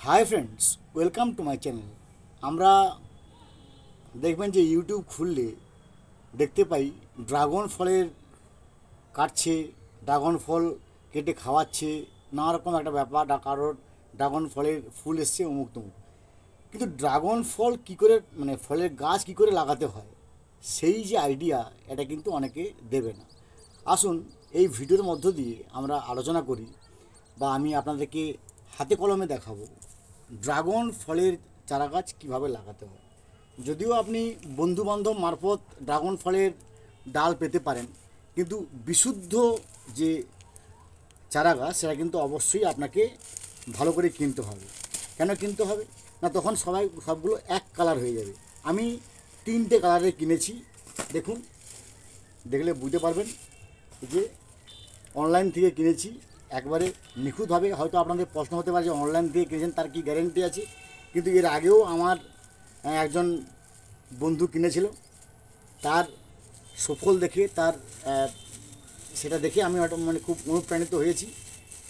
Hi friends, welcome to my channel. আমরা দেখবেন যে ইউটিউব খুললে দেখতে পাই ড্রাগন ফলের কাটছে, ড্রাগন ফল কেটে খাওয়াচ্ছে, নানা রকম একটা ব্যাপার। কারোর ড্রাগন ফলের ফুল এসছে অমুক তমুক। কিন্তু ড্রাগন ফল কী করে, মানে ফলের গাছ কী করে লাগাতে হয়, সেই যে আইডিয়া, এটা কিন্তু অনেকে দেবে না। আসুন এই ভিডিওর মধ্য দিয়ে আমরা আলোচনা করি, বা আমি আপনাদেরকে হাতে কলমে দেখাবো ড্রাগন ফলের চারাগাছ কীভাবে লাগাতে হয়। যদিও আপনি বন্ধুবান্ধব মারফত ড্রাগন ফলের ডাল পেতে পারেন, কিন্তু বিশুদ্ধ যে চারাগাছ সেটা কিন্তু অবশ্যই আপনাকে ভালো করে কিনতে হবে। কেন কিনতে হবে না, তখন সবগুলো এক কালার হয়ে যাবে। আমি 3টে কালারে কিনেছি, দেখুন, দেখলে বুঝতে পারবেন যে অনলাইন থেকে কিনেছি, একবারে নিখুঁতভাবে। হয়তো আপনাদের প্রশ্ন হতে পারে যে অনলাইন থেকে কিনেছেন তার কি গ্যারেন্টি আছে, কিন্তু এর আগেও আমার একজন বন্ধু কিনেছিল, তার সুফল দেখে, তার সেটা দেখে আমি মানে খুব অনুপ্রাণিত হয়েছি,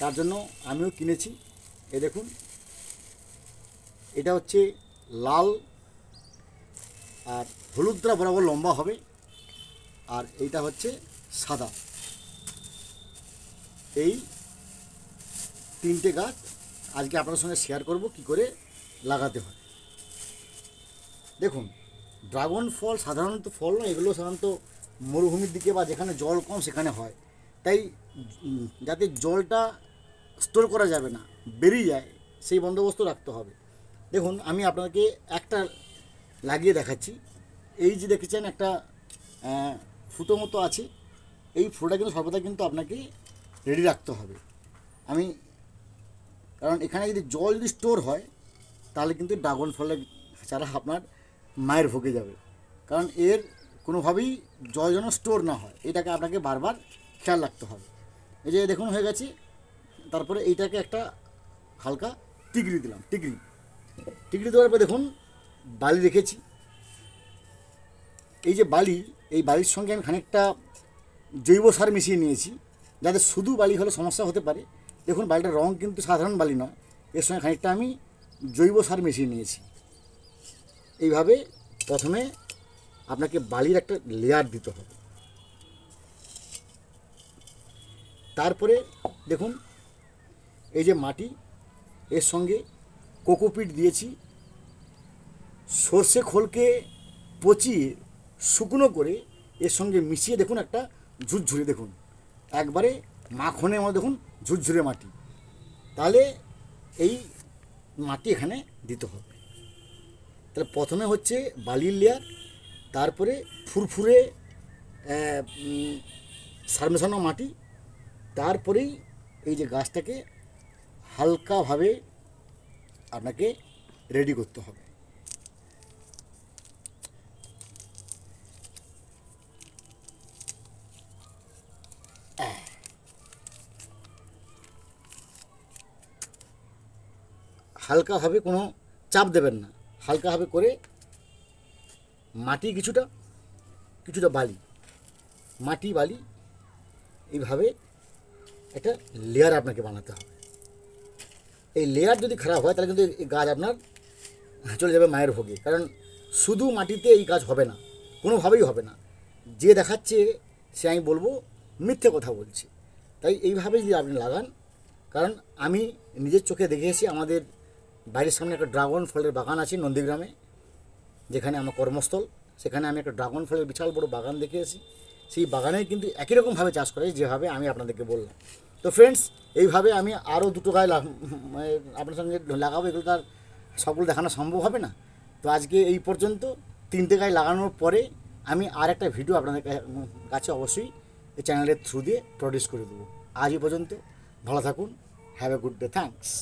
তার জন্য আমিও কিনেছি। এই দেখুন, এটা হচ্ছে লাল আর হলুদটা বরাবর লম্বা হবে, আর এইটা হচ্ছে সাদা। এই 3টে গাছ আজকে আপনাদের সঙ্গে শেয়ার করব কি করে লাগাতে হয়। দেখুন, ড্রাগন ফল সাধারণত ফল নয়, এগুলো সাধারণত মরুভূমির দিকে বা যেখানে জল কম সেখানে হয়। তাই যাতে জলটা স্টোর করা যাবে না, বেরিয়ে যায়, সেই বন্দোবস্ত রাখতে হবে। দেখুন, আমি আপনাকে একটা লাগিয়ে দেখাচ্ছি। এই যে দেখেছেন একটা ফুটো মতো আছে, এই ফুটোটা কিন্তু সর্বদা কিন্তু আপনাকে রেডি রাখতে হবে। কারণ এখানে যদি জল স্টোর হয় তাহলে কিন্তু ড্রাগন ফলের চারা আপনার মায়ের ভোগে যাবে। কারণ এর কোনোভাবেই জল যেন স্টোর না হয়, এটাকে আপনাকে বারবার খেয়াল রাখতে হবে। এই যে দেখুন হয়ে গেছে। তারপরে এইটাকে একটা হালকা টিকরি দিলাম, টিকরি দেওয়ার পর দেখুন বালি রেখেছি। এই যে বালি, এই বালির সঙ্গে আমি খানিকটা জৈব সার মিশিয়ে নিয়েছি, যাতে শুধু বালি হলে সমস্যা হতে পারে। দেখুন, বালিটার রঙ কিন্তু সাধারণ বালি নয়, এর সঙ্গে খানিকটা আমি জৈব সার মিশিয়ে নিয়েছি। এইভাবে প্রথমে আপনাকে বালির একটা লেয়ার দিতে হবে। তারপরে দেখুন, এই যে মাটি, এর সঙ্গে কোকোপিট দিয়েছি, সর্ষে খোলকে পচিয়ে শুকনো করে এর সঙ্গে মিশিয়ে দেখুন একটা ঝুরঝুরে, দেখুন একবারে মাখনের মতো, দেখুন ঝুরঝুরে মাটি। তাহলে এই মাটি এখানে দিতে হবে। তাহলে প্রথমে হচ্ছে বালির লেয়ার, তারপরে ফুরফুরে সার মেশানো মাটি, তারপরেই এই যে গাছটাকে হালকাভাবে আপনাকে রেডি করতে হবে। হালকাভাবে, কোনো চাপ দেবেন না, হালকাভাবে করে মাটি কিছুটা বালি, মাটি বালি, এইভাবে একটা লেয়ার আপনাকে বানাতে হবে। এই লেয়ার যদি খারাপ হয় তাহলে কিন্তু এই গাছ আপনার চলে যাবে মায়ের ভোগে। কারণ শুধু মাটিতে এই গাছ হবে না, কোনোভাবেই হবে না। যে দেখাচ্ছে সে, আমি বলবো, মিথ্যে কথা বলছে। তাই এইভাবে যদি আপনি লাগান, কারণ আমি নিজের চোখে দেখে এসেছি, আমাদের বাড়ির সামনে একটা ড্রাগন ফলের বাগান আছে নন্দীগ্রামে, যেখানে আমার কর্মস্থল, সেখানে আমি একটা ড্রাগন ফলের বিশাল বড় বাগান দেখে এসেছি। সেই বাগানে কিন্তু একই রকমভাবে চাষ করে যেভাবে আমি আপনাদেরকে বললাম। তো ফ্রেন্ডস, এইভাবে আমি আরও 2টো গাছ আপনার সঙ্গে লাগাবো, এগুলো তার সবগুলো দেখানো সম্ভব হবে না। তো আজকে এই পর্যন্ত। 3টে গাছ লাগানোর পরে আমি আর একটা ভিডিও আপনাদের কাছে অবশ্যই এই চ্যানেলের থ্রু দিয়ে প্রডিউস করে দেবো। আজ এই পর্যন্ত, ভালো থাকুন, have a good day, thanks.